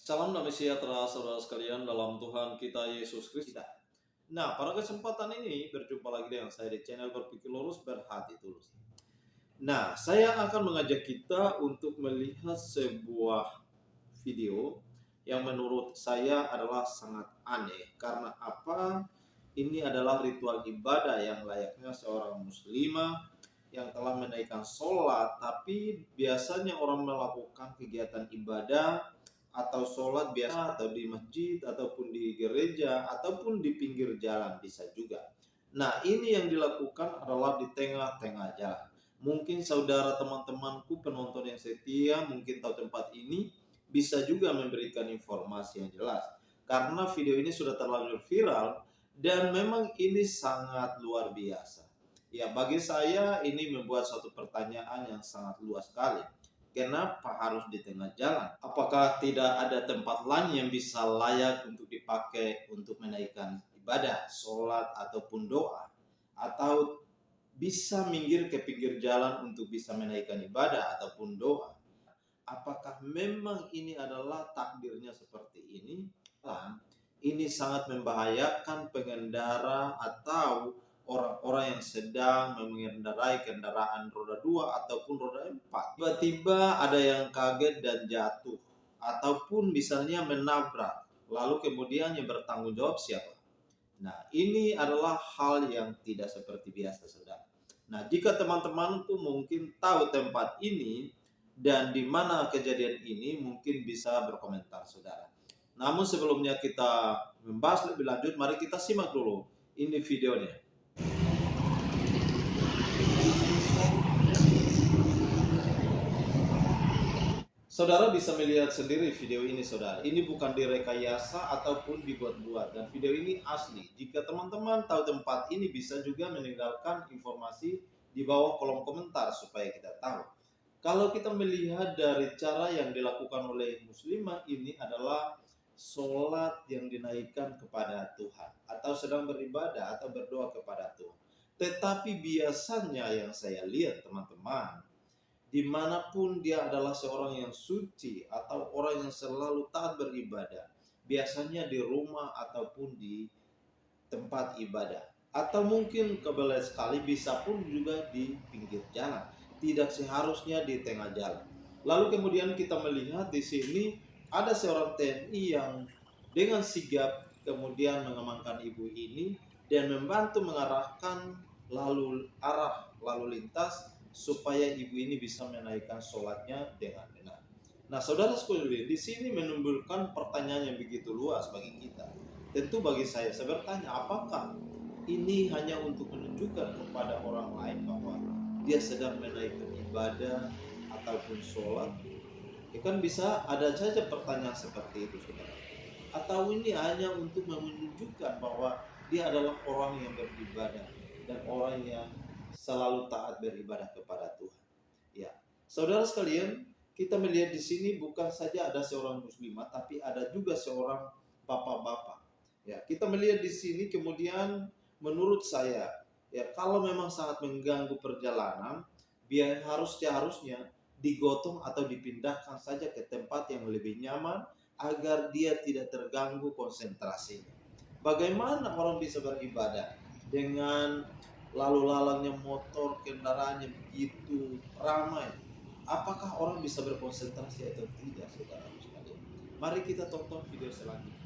Salam damai sejahtera saudara sekalian dalam Tuhan kita Yesus Kristus. Nah, pada kesempatan ini berjumpa lagi dengan saya di channel Berpikir Lurus Berhati Tulus. Nah, saya akan mengajak kita untuk melihat sebuah video yang menurut saya adalah sangat aneh. Karena apa? Ini adalah ritual ibadah yang layaknya seorang muslimah yang telah menaikkan sholat, tapi biasanya orang melakukan kegiatan ibadah atau sholat biasa atau di masjid ataupun di gereja ataupun di pinggir jalan bisa juga. Nah, ini yang dilakukan adalah di tengah-tengah jalan. Mungkin saudara teman-temanku penonton yang setia mungkin tahu tempat ini, bisa juga memberikan informasi yang jelas. Karena video ini sudah terlanjur viral dan memang ini sangat luar biasa. Ya, bagi saya ini membuat suatu pertanyaan yang sangat luas sekali. Kenapa harus di tengah jalan? Apakah tidak ada tempat lain yang bisa layak untuk dipakai untuk menaikkan ibadah, sholat, ataupun doa? Atau bisa minggir ke pinggir jalan untuk bisa menaikkan ibadah ataupun doa? Apakah memang ini adalah takdirnya seperti ini? Ini sangat membahayakan pengendara atau orang-orang yang sedang mengendarai kendaraan roda 2 ataupun roda 4. Tiba-tiba ada yang kaget dan jatuh, ataupun misalnya menabrak, lalu kemudian yang bertanggung jawab siapa? Nah, ini adalah hal yang tidak seperti biasa, saudara. Nah, jika teman-temanku mungkin tahu tempat ini dan di mana kejadian ini, mungkin bisa berkomentar, saudara. Namun sebelumnya kita membahas lebih lanjut, mari kita simak dulu ini videonya. Saudara bisa melihat sendiri video ini, saudara. Ini bukan direkayasa ataupun dibuat-buat, dan video ini asli. Jika teman-teman tahu tempat ini, bisa juga meninggalkan informasi di bawah kolom komentar supaya kita tahu. Kalau kita melihat dari cara yang dilakukan oleh muslimah ini adalah sholat yang dinaikkan kepada Tuhan, atau sedang beribadah atau berdoa kepada Tuhan. Tetapi biasanya yang saya lihat, teman-teman, dimanapun dia adalah seorang yang suci atau orang yang selalu taat beribadah, biasanya di rumah ataupun di tempat ibadah, atau mungkin kebelet sekali bisa pun juga di pinggir jalan, tidak seharusnya di tengah jalan. Lalu kemudian kita melihat di sini ada seorang TNI yang dengan sigap kemudian mengamankan ibu ini dan membantu mengarahkan arah lalu lintas supaya ibu ini bisa menaikkan sholatnya dengan benar. Nah, saudara sekalian, di sini menimbulkan pertanyaan yang begitu luas bagi kita. Tentu bagi saya bertanya, apakah ini hanya untuk menunjukkan kepada orang lain bahwa dia sedang menaikkan ibadah ataupun sholat? Ya kan bisa ada saja pertanyaan seperti itu, saudara. Atau ini hanya untuk menunjukkan bahwa dia adalah orang yang beribadah dan orang yang selalu taat beribadah kepada Tuhan. Ya, saudara sekalian, kita melihat di sini bukan saja ada seorang muslimah, tapi ada juga seorang bapak-bapak. Ya, kita melihat di sini kemudian menurut saya, ya kalau memang sangat mengganggu perjalanan, harusnya digotong atau dipindahkan saja ke tempat yang lebih nyaman agar dia tidak terganggu konsentrasinya. Bagaimana orang bisa beribadah dengan lalu lalangnya motor, kendaraannya begitu ramai? Apakah orang bisa berkonsentrasi atau tidak, saudara sekalian? Mari kita tonton video selanjutnya.